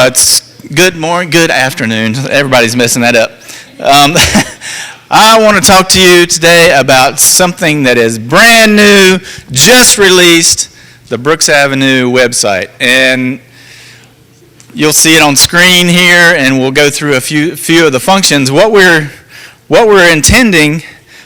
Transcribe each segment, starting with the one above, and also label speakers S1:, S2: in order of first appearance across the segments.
S1: It's good morning, good afternoon. Everybody's messing that up. I want to talk to you today about something that is brand new, just released, the Brooks Avenue website. And you'll see it on screen here, and we'll go through a few of the functions. What we're intending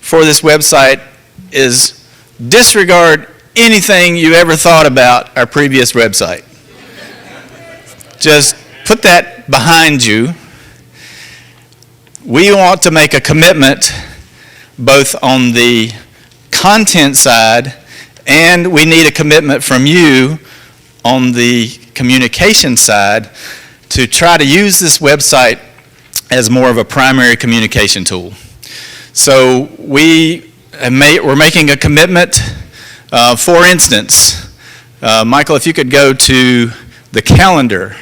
S1: for this website is disregard anything you ever thought about our previous website. Just put that behind you. We want to make a commitment both on the content side, and we need a commitment from you on the communication side to try to use this website as more of a primary communication tool. So we're making a commitment. For instance, Michael, if you could go to the calendar.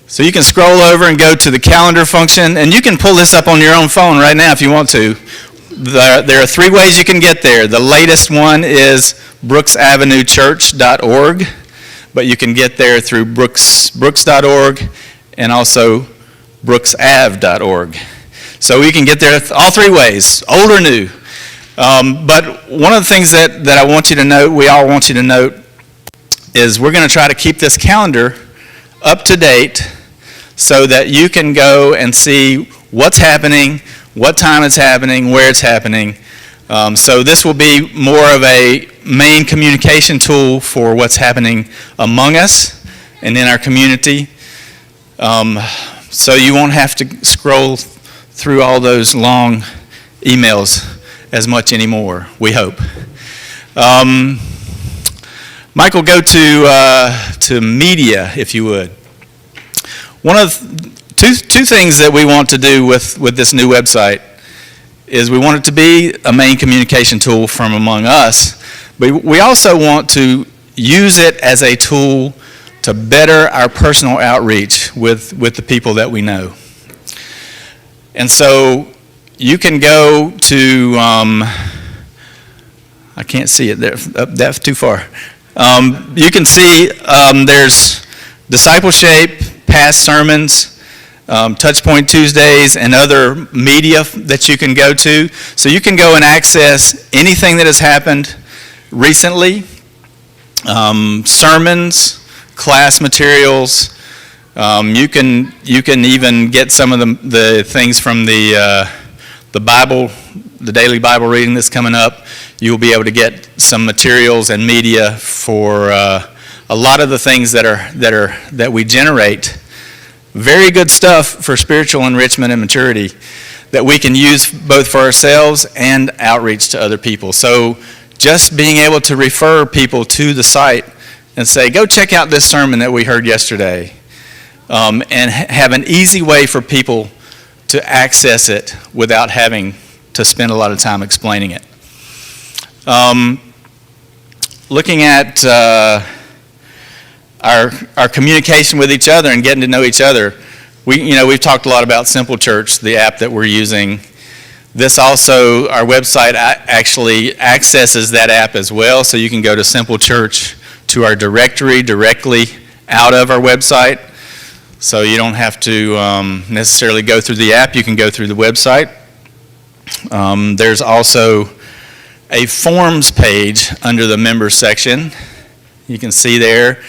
S1: So you can scroll over and go to the calendar function, and you can pull this up on your own phone right now if you want to. There are three ways you can get there. The latest one is brooksavenuechurch.org, but you can get there through brooks.org and also brooksav.org. So you can get there all three ways, old or new. But one of the things that I want you to note, we all want you to note, is we're going to try to keep this calendar up to date so that you can go and see what's happening, what time it's happening, where it's happening. So this will be more of a main communication tool for what's happening among us and in our community. So you won't have to scroll through all those long emails as much anymore, we hope. Michael, go to media, if you would. One of two things that we want to do with this new website is we want it to be a main communication tool from among us, but we also want to use it as a tool to better our personal outreach with the people that we know. And so you can go to, I can't see it there, that's too far. You can see there's discipleship, past sermons, Touchpoint Tuesdays, and other media that you can go to. So you can go and access anything that has happened recently, sermons, class materials. You can even get some of the things from the Bible, the daily Bible reading that's coming up. You'll be able to get some materials and media for a lot of the things that we generate. Very good stuff for spiritual enrichment and maturity that we can use both for ourselves and outreach to other people. So just being able to refer people to the site and say, go check out this sermon that we heard yesterday, and have an easy way for people to access it without having to spend a lot of time explaining it. Looking at our communication with each other and getting to know each other, we've talked a lot about Simple Church, the app that we're using. This also, our website actually accesses that app as well, so you can go to Simple Church to our directory directly out of our website. So you don't have to necessarily go through the app, you can go through the website. There's also a forms page under the members section. You can see there.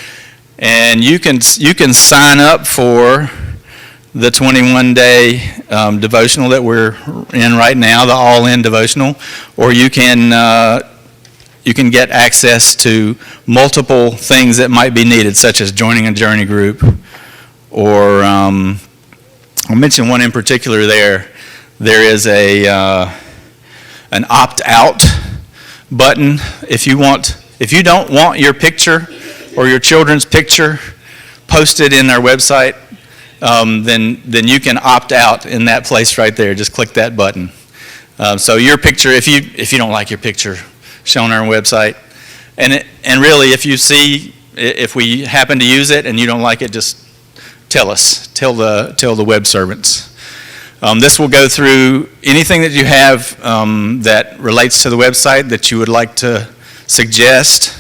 S1: And you can sign up for the 21-day devotional that we're in right now, the all-in devotional, or you can get access to multiple things that might be needed, such as joining a journey group, or I'll mention one in particular there. There is an opt-out button. If you don't want your picture or your children's picture posted in our website, then you can opt out in that place right there. Just click that button. So your picture, if you don't like your picture shown on our website, and really if we happen to use it and you don't like it, just tell us. Tell the web servants. This will go through anything that you have that relates to the website that you would like to suggest.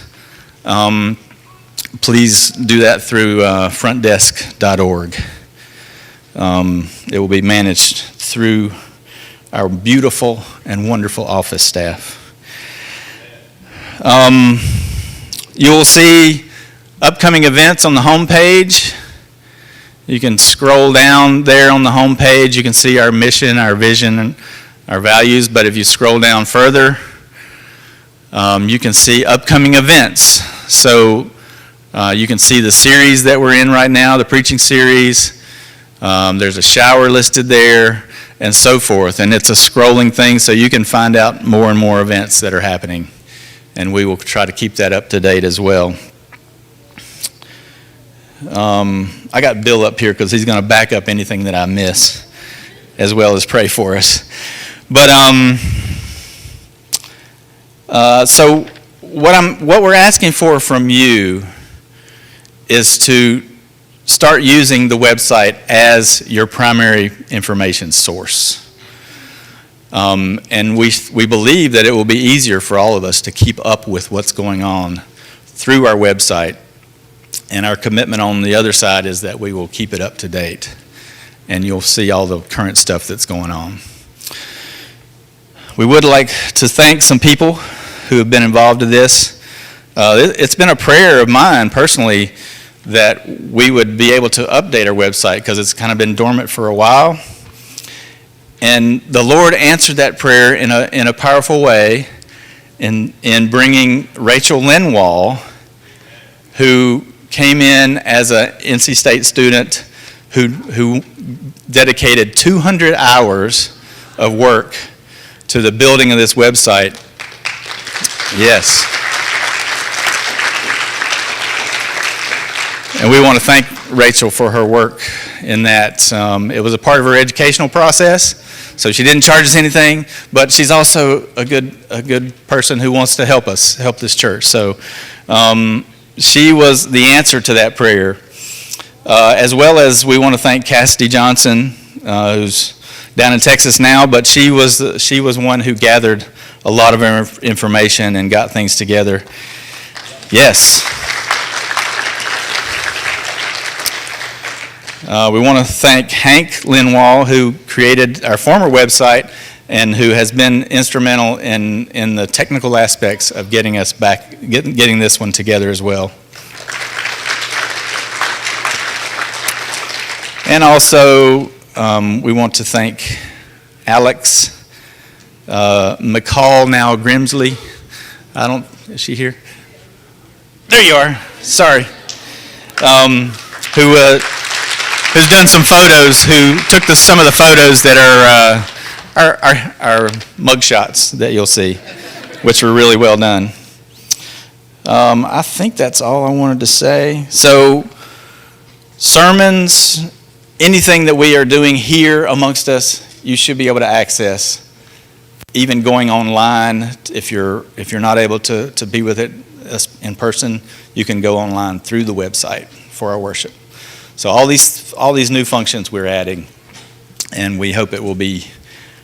S1: please do that through frontdesk.org. It will be managed through our beautiful and wonderful office staff. You will see upcoming events on the home page. You can scroll down there on the home page. You can see our mission, our vision, and our values. But if you scroll down further, you can see upcoming events. So you can see the series that we're in right now, the preaching series. There's a shower listed there, and so forth. And it's a scrolling thing, so you can find out more and more events that are happening. And we will try to keep that up to date as well. I got Bill up here because he's going to back up anything that I miss, as well as pray for us. But so what we're asking for from you is to start using the website as your primary information source. And we believe that it will be easier for all of us to keep up with what's going on through our website. And our commitment on the other side is that we will keep it up to date. And you'll see all the current stuff that's going on. We would like to thank some people who have been involved in this. It's been a prayer of mine personally that we would be able to update our website because it's kind of been dormant for a while. And the Lord answered that prayer in a powerful way in bringing Rachel Linwall, who came in as an NC State student who dedicated 200 hours of work to the building of this website. Yes. And we want to thank Rachel for her work in that. It was a part of her educational process, so she didn't charge us anything, but she's also a good person who wants to help us, help this church. So she was the answer to that prayer. As well as we want to thank Cassidy Johnson, who's down in Texas now, but she was one who gathered a lot of information and got things together. Yes. We want to thank Hank Linwall, who created our former website and who has been instrumental in the technical aspects of getting us back, getting this one together as well. And also, we want to thank Alex McCall, now Grimsley. Is she here? There you are. Sorry. Who's done some photos, who took some of the photos that are mug shots that you'll see, which were really well done. I think that's all I wanted to say. So, sermons, anything that we are doing here amongst us, you should be able to access. Even going online, if you're not able to be with it in person, you can go online through the website for our worship. So all these new functions we're adding, and we hope it will be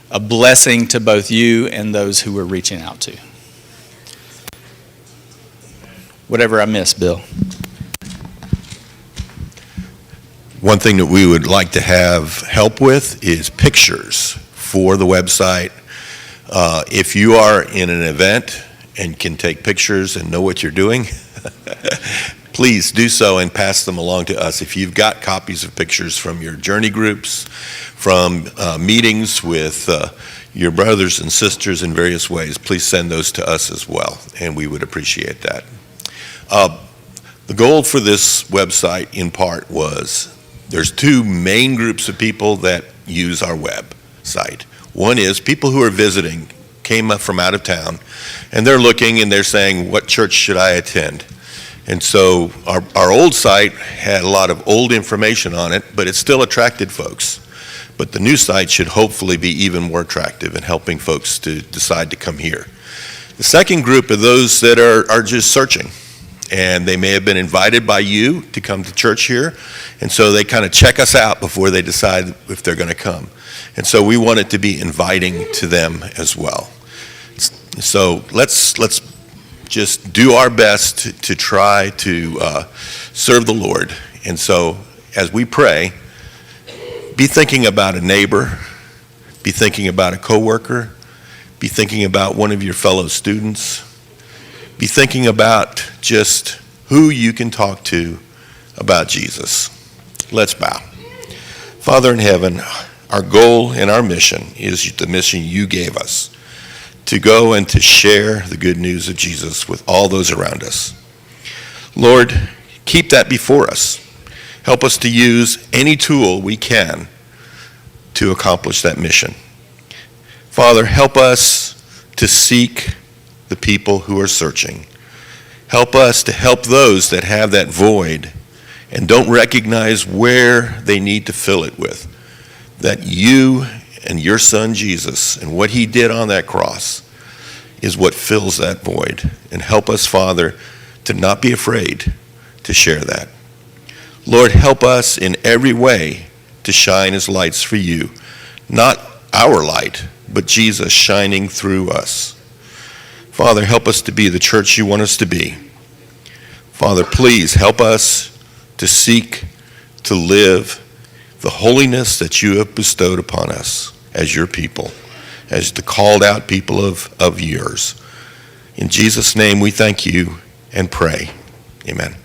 S1: a blessing to both you and those who we're reaching out to. Whatever I missed, Bill.
S2: One thing that we would like to have help with is pictures for the website. If you are in an event and can take pictures and know what you're doing, please do so and pass them along to us. If you've got copies of pictures from your journey groups, from meetings with your brothers and sisters in various ways, please send those to us as well, and we would appreciate that. The goal for this website, in part, was there's two main groups of people that use our website. One is people who are visiting, came up from out of town, and they're looking and they're saying, what church should I attend? And so our old site had a lot of old information on it, but it still attracted folks. But the new site should hopefully be even more attractive in helping folks to decide to come here. The second group are those that are just searching. And they may have been invited by you to come to church here. And so they kind of check us out before they decide if they're going to come. And so we want it to be inviting to them as well. So let's just do our best to try to serve the Lord. And so as we pray, be thinking about a neighbor, be thinking about a coworker, be thinking about one of your fellow students, be thinking about just who you can talk to about Jesus. Let's bow. Father in heaven, our goal and our mission is the mission you gave us, to go and to share the good news of Jesus with all those around us. Lord, keep that before us. Help us to use any tool we can to accomplish that mission. Father, help us to seek the people who are searching. Help us to help those that have that void and don't recognize where they need to fill it with. That you and your son Jesus and what he did on that cross is what fills that void. And help us, Father, to not be afraid to share that. Lord, help us in every way to shine as lights for you. Not our light, but Jesus shining through us. Father, help us to be the church you want us to be. Father, please help us to seek to live the holiness that you have bestowed upon us as your people, as the called out people of yours. In Jesus' name we thank you and pray. Amen.